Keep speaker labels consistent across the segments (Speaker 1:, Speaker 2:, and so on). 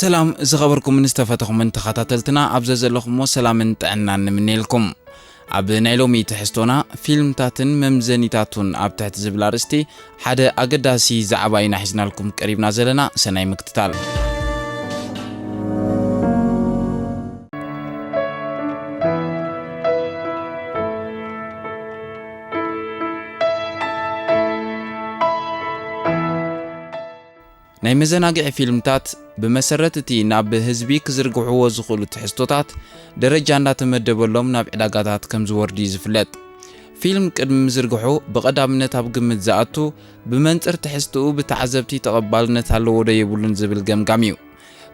Speaker 1: سلام زخبركم من استفاتكم من تخاتلتنا عبزز لكم وسلام انتعنا نمنيلكم عبنا لومي تحستونا فيلم تاتن ممزني تاتون عب تحت زبلارستي حدا أقداسي زعباينا حزنا لكم قريبنا زلنا سناي مكتتال ናይ መዘናግዒ ፊልምታት ብመሰረትቲ ናብ ህዝቢ ክዝርግሕዎ ዝኽእሉ ትሕዝቶታት ደረጃ እንዳተመደበሎም ናብ ዕዳጋታት ከም ዝወርዲ ዝፍለጥ ፊልም ቅድሚ ምዝርግሑ ብቐዳምነት ኣብ ግምት ዝኣቱ ብመንጽር ትሕዝትኡ ብተዓዘብቲ ተቐባልነት ኣለዎ ዶ የብሉን ዝብል ገምጋም እዩ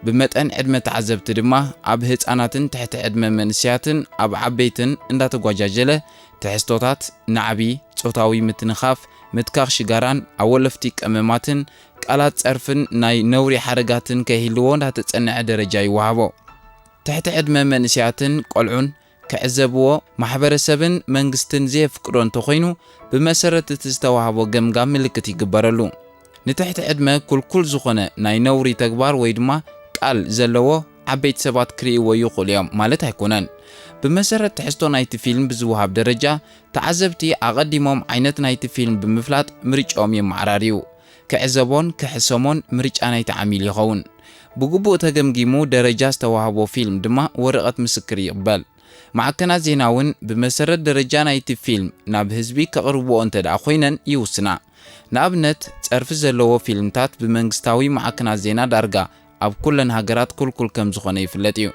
Speaker 1: ብመጠን ዕድመ ተዓዘብቲ ድማ ኣብ ህፃናትን ትሕቲ ዕድመ መንስያትን ኣብ ዓበይትን እንዳተጓጃጀለ ትሕዝቶታት ናዕቢ ጾታዊ ምትንኻፍ ምትካኽ ሽጋራን ኣወለፍቲ ቀመማትን ቃላት ጸርፍን ናይ ነውሪ ሓረጋትን ከሂልዎ እንዳተጸንዐ ደረጃ ይወሃቦ ትሕቲ ዕድመ መንስያትን ቆልዑን ክዕዘብዎ ማሕበረሰብን መንግስትን ዘየፍቅዶ እንተኾይኑ ብመሰረት እቲ ዝተዋሃቦ ገምጋም ምልክት ይግበረሉ ንትሕቲ ዕድመ ኩልኩል ዝኾነ ናይ ነውሪ ተግባር ወይ ድማ ቃል ዘለዎ ዓበይቲ ሰባት ክርእይዎ ይኽእሉ እዮም ማለት ኣይኮነን بمسرت تحستو نايت فيلم بزوهاب درجة تعذبتي أقدمهم عينت نايت فيلم بمفلات مريج أمي معراريو كعزبون كحسمون مريج أنايت عميل يخون بقبو تجمجيمو درجة استوهابو فيلم دما ورقة مسكري يقبل مع كنا زيناون بمسرت درجة نايت فيلم ناب هزبي كقربو أنت دعخوينا يوسنا نابنت تعرف زلو فيلم تات بمنجستاوي مع كنا زينا درجة أب كلن هجرات كل كم زخني فلتيو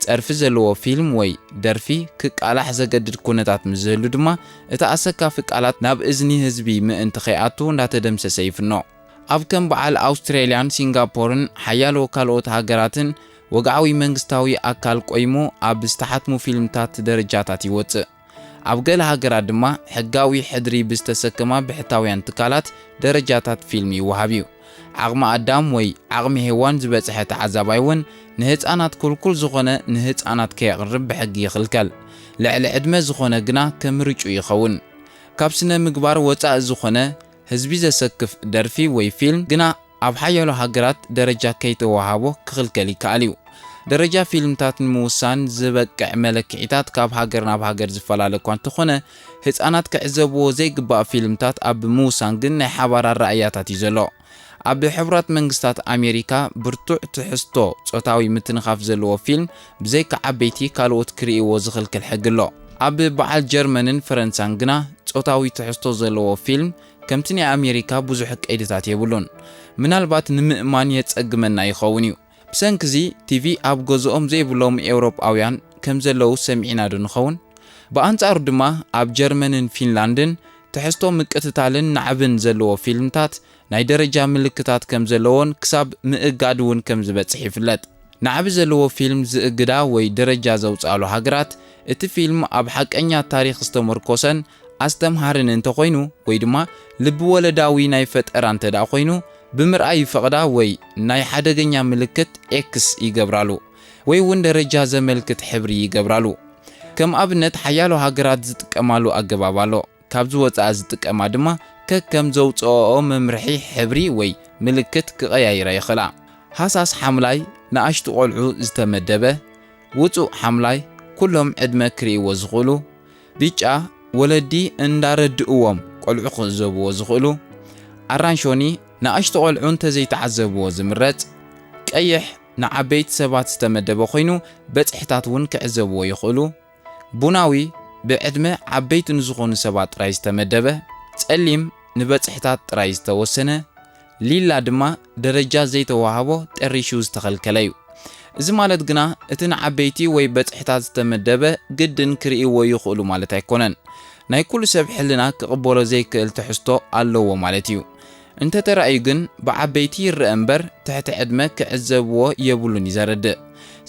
Speaker 1: تعرف زلو فيلم وي درفي كك على حزقدد كونتات مزهلو دما اتأسكا فك على ناب إذني هزبي من انتخياتو ناتدمس سيف النوع أب كم بعال أستراليان سنغابورن حيالو كالوت هاجراتن وقعوي منغستاوي أكال قويمو أب استحاتمو فيلم تات درجاتات يوت أب قال هاجرات دما حقاوي حدري بستسكما بحتاويان تكالات درجاتات فيلمي وهابيو عقم أدام وي عقم هيوان زبصحة عذابايون نهፃናት كل ዝኾነ ንህፃናት ከይቕርብ ብሕጊ ይኽልከል ልዕሊ ዕድመ ዝኾነ ግና ከምርጩ ይኸውን ካብ ስነ ምግባር ወፃእ ዝኾነ ህዝቢ ዘሰክፍ ደርፊ ወይ ፊልም ግና ኣብ ሓያሎ ሃገራት ደረጃ ከይተዋሃቦ ክኽልከል ይከኣል እዩ ደረጃ ፊልምታት ንምውሳን ዝበቅዕ መለክዒታት ካብ ሃገር ናብ ሃገር ዝፈላለ እኳ እንተኾነ ህፃናት ክዕዘብዎ ዘይግባእ ፊልምታት ኣብ ምውሳን ግን ናይ ሓባር ራእያታት እዩ ዘሎ ኣብ ሕብራት መንግስታት ኣሜሪካ ብርቱዕ ትሕዝቶ ጾታዊ ምትንኻፍ ዘለዎ ፊልም ብዘይካ ዓበይቲ ካልኦት ክርእይዎ ዝኽልክል ሕጊ ኣሎ ኣብ በዓል ጀርመንን ፈረንሳን ግና ጾታዊ ትሕዝቶ ዘለዎ ፊልም ከምቲ ናይ ኣሜሪካ ብዙሕ ቀይድታት የብሉን ምናልባት ንምእማን የጸግመና ይኸውን እዩ ብሰንኪ ቲቪ ኣብ ገዝኦም ዘይብሎም ኤውሮጳውያን ከም ዘለው ሰሚዕና ዶ ንኸውን ብኣንጻሩ ድማ ኣብ ጀርመንን ፊንላንድን ትሕዝቶ ምቅትታልን ናዕብን ዘለዎ ፊልምታት ናይ ደረጃ ምልክታት ከም ዘለዎን ክሳብ ምእጋድ እውን ከም ዝበጽሕ ይፍለጥ ናዕቢ ዘለዎ ፊልም ዝእግዳ ወይ ደረጃ ዘውጻሉ ሃገራት እቲ ፊልም ኣብ ሓቀኛ ታሪኽ ዝተመርኮሰን ኣስተምሃርን እንተኾይኑ ወይ ድማ ልቢ ወለዳዊ ናይ ፈጠራ እንተዳ ኮይኑ ብምርኣይ ፈቕዳ ወይ ናይ ሓደገኛ ምልክት ኤክስ ይገብራሉ ወይ እውን ደረጃ ዘመልክት ሕብሪ ይገብራሉ ከም ኣብነት ሓያሎ ሃገራት ዝጥቀማሉ ኣገባብ ኣሎ ካብዚ ወፃእ ዝጥቀማ ድማ كم زوجو ممرحي حبري وي ملكت كغير يخلع حساس حملاي ناشت قلعو استمدبه وصو حملاي كلهم عدم كري وزغلو بيجا ولدي انداردقوم قلعو خزبو وزغلو عرانشوني ناشت قلعو انت زي تعذبو وزمرت كيح نعبيت سبات استمدبه خوينو بتحتاتون كعذبو يخلو بناوي بعدمه عبيت نزغون سبات رايز تمدبه تسلم نبصحታት ጥራይ ዝተወሰነ ሊላ ድማ ደረጃ ዘይተዋሃቦ ጥሪሹ ዝተኸልከለዩ እዚ ማለት ግና እቲ ንዓበይቲ ወይ በጽሕታት ዝተመደበ ግድን ክርእይዎ ይኽእሉ ማለት ኣይኮነን ናይ ኩሉ ሰብ ሕልና ክቕበሎ ዘይክእል ትሕዝቶ ኣለዎ ማለት እዩ እንተ ተራእዩ ግን ብዓበይቲ ይርአ እምበር ትሕቲ ዕድመ ክዕዘብዎ የብሉን ይዘረድእ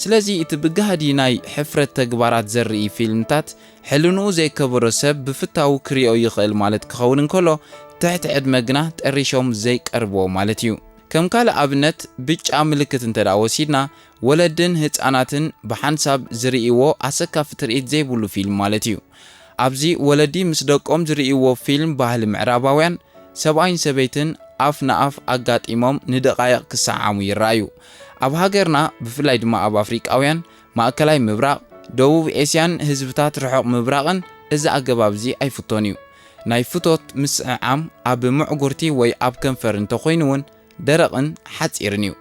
Speaker 1: ስለዚ እቲ ብጋህዲ ናይ ሕፍረት ተግባራት ዘርኢ ፊልምታት ሕልንኡ ዘይከበሮ ሰብ ብፍታው ክርእዮ ይኽእል ማለት ክኸውን እንከሎ ትሕቲ ዕድመ ግና ጠሪሾም ዘይቀርብዎ ማለት እዩ ከም ካልእ ኣብነት ብጫ ምልክት እንተዳ ወሲድና ወለድን ህፃናትን ብሓንሳብ ዝርእይዎ ኣሰካፊ ትርኢት ዘይብሉ ፊልም ማለት እዩ ኣብዚ ወለዲ ምስ ደቆም ዝርእይዎ ፊልም ባህሊ ምዕራባውያን ሰብኣይን ሰበይትን ኣፍ ንኣፍ ኣጋጢሞም ንደቃይቕ ክሰዓሙ ይረኣዩ ኣብ ሃገርና ብፍላይ ድማ ኣብ ኣፍሪቃውያን ማእከላይ ምብራቕ ደቡብ ኤስያን ህዝብታት ርሑቕ ምብራቕን እዚ ኣገባብ እዚ ኣይፍቶን እዩ ናይ ፍቶት ምስዕዓም ኣብ ምዕጉርቲ ወይ ኣብ ከንፈር እንተኾይኑ እውን ደረቕን ሓፂርን እዩ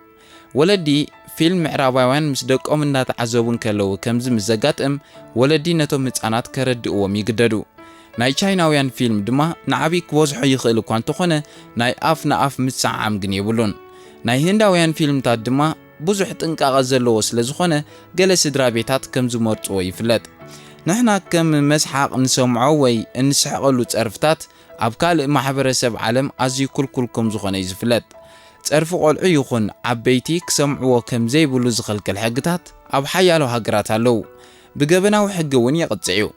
Speaker 1: ወለዲ ፊልም ምዕራባውያን ምስ ደቆም እናተዓዘቡን ከለዉ ከምዚ ምስ ዘጋጥም ወለዲ ነቶም ህፃናት ከረድእዎም ይግደዱ ናይ ቻይናውያን ፊልም ድማ ንዓብይ ክበዝሖ ይኽእል እኳ እንተኾነ ናይ ኣፍ ንኣፍ ምስዓዓም ግን የብሉን ናይ ህንዳውያን ፊልምታት ድማ ብዙሕ ጥንቃቐ ዘለዎ ስለ ዝኾነ ገለ ስድራ ቤታት ከም ዝመርፅዎ ይፍለጥ ንሕና ከም መስሓቕ ንሰምዖ ወይ እንስሕቐሉ ፀርፍታት ኣብ ካልእ ማሕበረሰብ ዓለም ኣዝዩ ኩልኩል ከም ዝኾነ እዩ ዝፍለጥ ፀርፊ ቆልዑ ይኹን ዓበይቲ ክሰምዕዎ ከም ዘይብሉ ዝኸልክል ሕግታት ኣብ ሓያሎ ሃገራት ኣለዉ ብገበናዊ ሕጊ እውን የቕፅዕ እዩ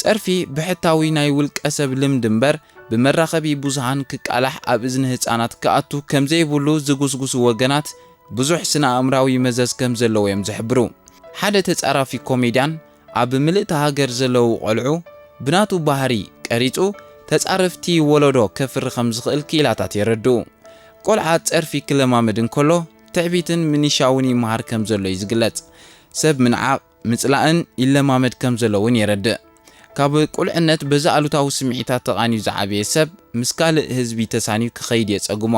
Speaker 1: ፀርፊ ብሕታዊ ናይ ውልቀ ሰብ ልምዲ እምበር ብመራኸቢ ብዙሃን ክቃላሕ ኣብ እዝኒ ህፃናት ክኣቱ ከም ዘይብሉ ዝጉስጉሱ ወገናት ብዙሕ ስነ ኣእምራዊ መዘዝ ከም ዘለዎ እዮም ዝሕብሩ ሓደ ተፃራፊ ኮሜድያን ኣብ ምልእቲ ሃገር ዘለዉ ቆልዑ ብናቱ ባህሪ ቀሪፁ ተፃረፍቲ ወለዶ ከፍሪ ከም ዝኽእል ክኢላታት የረድኡ ቆልዓ ፀርፊ ክለማመድ እንከሎ ትዕቢትን ምንሻውን ይመሃር ከም ዘሎ እዩ ዝግለጽ ሰብ ምንዓቕ ምጽላእን ይለማመድ ከም ዘሎ እውን የረድእ ካብ ቁልዕነት በዛ ኣሉታዊ ስምዒታት ተቓንዩ ዝዓበየ ሰብ ምስ ካልእ ህዝቢ ተሳኒዩ ክኸይድ የጸጉሞ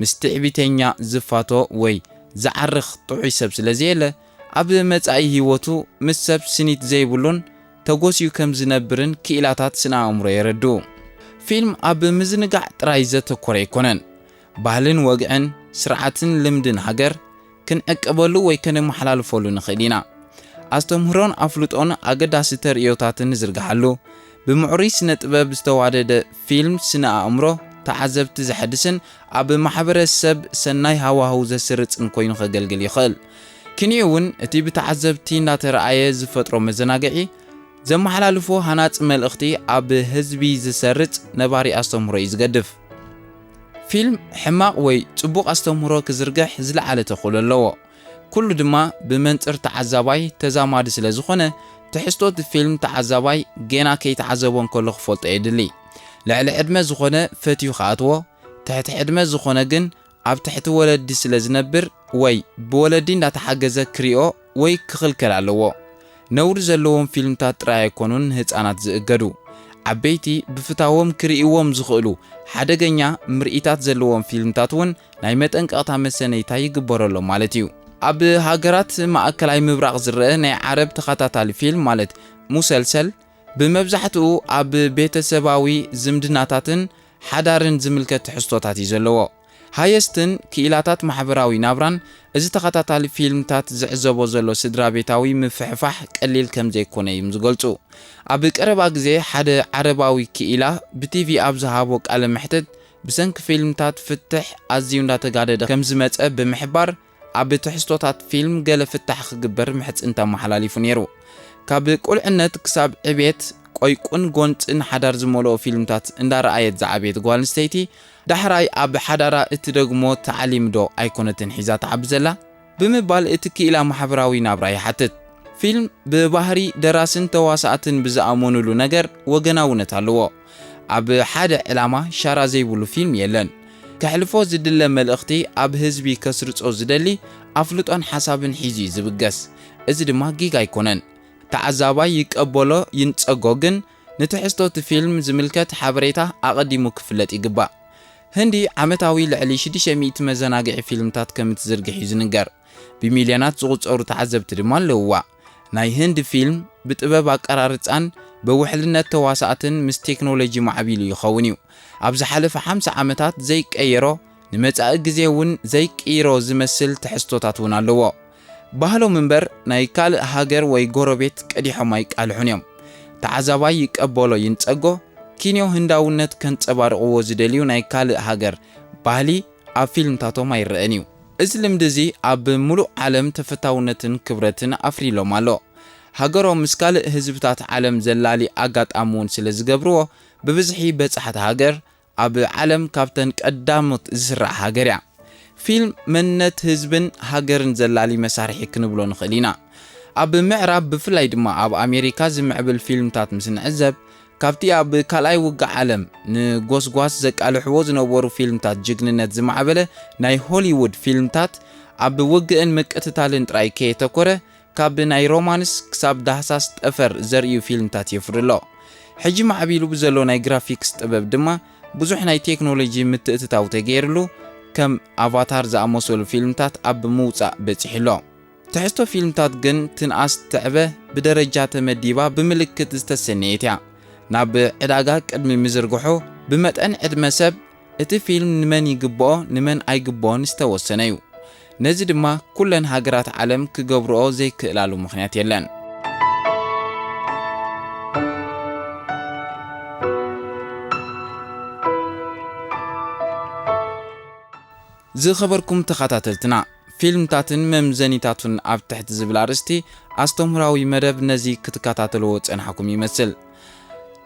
Speaker 1: ምስ ትዕቢተኛ ዝፋቶ ወይ ዝዓርኽ ጥዑይ ሰብ ስለዘየለ ኣብ መጻኢ ህይወቱ ምስ ሰብ ስኒት ዘይብሉን ተጎስዩ ከም ዝነብርን ክኢላታት ስነ ኣእምሮ የረድኡ ፊልም ኣብ ምዝንጋዕ ጥራይ ዘተኮረ ኣይኮነን ባህልን ወግዕን ስርዓትን ልምድን ሃገር ክንዕቅበሉ ወይ ከነመሓላልፈሉ ንኽእል ኢና ኣስተምህሮን ኣፍልጦን ኣገዳሲ ተርእዮታትን ዝርግሓሉ ብምዕሩይ ስነ ጥበብ ዝተዋደደ ፊልም ስነ ኣእምሮ ተዓዘብቲ ዘሐድስን ኣብ ማሕበረሰብ ሰናይ ሃዋህው ዘስርፅን ኮይኑ ከገልግል ይኽእል ክንዩ እውን እቲ ብተዓዘብቲ እናተረኣየ ዝፈጥሮ መዘናግዒ ዘመሓላልፎ ሃናፅ መልእኽቲ ኣብ ህዝቢ ዝሰርፅ ነባሪ ኣስተምህሮ እዩ ዝገድፍ ፊልም ሕማቕ ወይ ጽቡቕ ኣስተምህሮ ክዝርግሕ ዝለዓለ ተኽእሎ ኣለዎ ኩሉ ድማ ብመንፅር ተዓዛባይ ተዛማዲ ስለ ዝኾነ ትሕዝቶት ፊልም ተዓዛባይ ገና ከይተዓዘቦ እንከሎ ክፈልጦ የድሊ ልዕሊ ዕድመ ዝኾነ ፈትዩ ከኣትዎ ትሕቲ ዕድመ ዝኾነ ግን ኣብ ትሕቲ ወለዲ ስለ ዝነብር ወይ ብወለዲ እንዳተሓገዘ ክሪኦ ወይ ክኽልከል ኣለዎ ነውሪ ዘለዎም ፊልምታት ጥራይ ኣይኮኑን ህፃናት ዝእገዱ ዓበይቲ ብፍታዎም ክርእይዎም ዝኽእሉ ሓደገኛ ምርኢታት ዘለዎም ፊልምታት እውን ናይ መጠንቀቕታ መሰነይታ ይግበረሎም ማለት እዩ ኣብ ሃገራት ማእከላይ ምብራቕ ዝረአ ናይ ዓረብ ተኸታታሊ ፊልም ማለት ሙሰልሰል ብመብዛሕትኡ ኣብ ቤተሰባዊ ዝምድናታትን ሓዳርን ዝምልከት ትሕዝቶታት እዩ ዘለዎ ሃየስትን ክኢላታት ማሕበራዊ ናብራን እዚ ተኸታታሊ ፊልምታት ዝዕዘቦ ዘሎ ስድራ ቤታዊ ምፍሕፋሕ ቀሊል ከም ዘይኮነ እዮም ዝገልጹ ኣብ ቀረባ ግዜ ሓደ ዓረባዊ ክኢላ ብቲቪ ኣብ ዝሃቦ ቃለ መሕተት ብሰንኪ ፊልምታት ፍትሕ ኣዝዩ እንዳተጋደደ ከም ዝመፀ ብምሕባር ኣብ ትሕዝቶታት ፊልም ገለ ፍታሕ ክግበር ምሕፅንታ መሓላሊፉ ነይሩ ካብ ቁልዕነት ክሳብ ዕቤት ቆይቁን ጎንፅን ሓዳር ዝመልኦ ፊልምታት እንዳረኣየት ዝዓበየት ጓል ኣንስተይቲ ዳሕራይ ኣብ ሓዳራ እቲ ደግሞ ተዓሊም ዶ ኣይኮነትን ሒዛ ተዓቢ ዘላ ብምባል እቲ ክኢላ ማሕበራዊ ናብራ ይሓትት ፊልም ብባህሪ ደራስን ተዋሳእትን ብዝኣመኑሉ ነገር ወገናውነት ኣለዎ ኣብ ሓደ ዕላማ ሻራ ዘይብሉ ፊልም የለን ከሕልፎ ዝድለ መልእኽቲ ኣብ ህዝቢ ከስርጾ ዝደሊ ኣፍልጦን ሓሳብን ሒዙ ዝብገስ እዚ ድማ ጊግ ኣይኮነን ተዓዛባይ ይቀበሎ ይንፀጎ ግን ንትሕዝቶት ፊልም ዝምልከት ሓበሬታ ኣቐዲሙ ክፍለጥ ይግባእ ህንዲ ዓመታዊ ልዕሊ 600 መዘናግዒ ፊልምታት ከም እትዝርግሕ እዩ ዝንገር ብሚልዮናት ዝቑፀሩ ተዓዘብቲ ድማ ኣለውዋ ናይ ህንዲ ፊልም ብጥበብ ኣቀራርፃን ብውሕልነት ተዋሳእትን ምስ ቴክኖሎጂ ማዕቢሉ ይኸውን እዩ ኣብ ዝሓለፈ 50 ዓመታት ዘይቀየሮ ንመጻኢ ግዜ እውን ዘይቀይሮ ዝመስል ትሕዝቶታት እውን ኣለዎ ባህሎም እምበር ናይ ካልእ ሃገር ወይ ጎረቤት ቀዲሖም ኣይቃልሑን እዮም ተዓዛባይ ይቀበሎ ይንፀጎ ኪንዮ ህንዳውነት ከንፀባርቕዎ ዝደልዩ ናይ ካልእ ሃገር ባህሊ ኣብ ፊልምታቶም ኣይረአን እዩ እዚ ልምዲ እዚ ኣብ ሙሉእ ዓለም ተፈታውነትን ክብረትን ኣፍሪሎም ኣሎ ሃገሮም ምስ ካልእ ህዝብታት ዓለም ዘላሊ ኣጋጣሚ እውን ስለ ዝገብርዎ ብብዝሒ በጻሕቲ ሃገር ኣብ ዓለም ካብተን ቀዳሞት ዝስራዕ ሃገር እያ ፊልም መንነት ህዝብን ሃገርን ዘላሊ መሳርሒ ክንብሎ ንኽእል ኢና ኣብ ምዕራብ ብፍላይ ድማ ኣብ ኣሜሪካ ዝምዕብል ፊልምታት ምስ ንዕዘብ ካብቲ ኣብ ካልኣይ ውግእ ዓለም ንጎስጓስ ዘቃልሕዎ ዝነበሩ ፊልምታት ጅግንነት ዝማዕበለ ናይ ሆሊውድ ፊልምታት ኣብ ውግእን ምቅትታልን ጥራይ ከየተኮረ ካብ ናይ ሮማንስ ክሳብ ዳህሳስ ጠፈር ዘርእዩ ፊልምታት የፍርሎ ሕጂ ማዕቢሉ ብዘሎ ናይ ግራፊክስ ጥበብ ድማ ብዙሕ ናይ ቴክኖሎጂ ምትእትታው ተገይርሉ ከም አቫታር ዝኣመሰሉ ፊልምታት ኣብ ምውፃእ በፂሕሎ ትሕዝቶ ፊልምታት ግን ትንኣስ ትዕበ ብደረጃ ተመዲባ ብምልክት ዝተሰነየት እያ ናብ ዕዳጋ ቅድሚ ምዝርግሖ ብመጠን ዕድመ ሰብ እቲ ፊልም ንመን ይግብኦ ንመን ኣይግብኦን ዝተወሰነ እዩ ነዚ ድማ ኩለን ሃገራት ዓለም ክገብርኦ ዘይክእላሉ ምኽንያት የለን ዝኸበርኩም ተኸታተልትና ፊልምታትን መምዘኒታቱን ኣብ ትሕቲ ዝብል ኣርእስቲ ኣስተምህራዊ መደብ ነዚ ክትከታተልዎ ፀንሓኩም ይመስል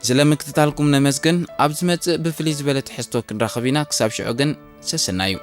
Speaker 1: ስለምክትታልኩም ነመስግን ኣብ ዝመጽእ ብፍልይ ዝበለ ትሕዝቶ ክንራኸብ ኢና ክሳብ ሽዑ ግን ሰሰናዩ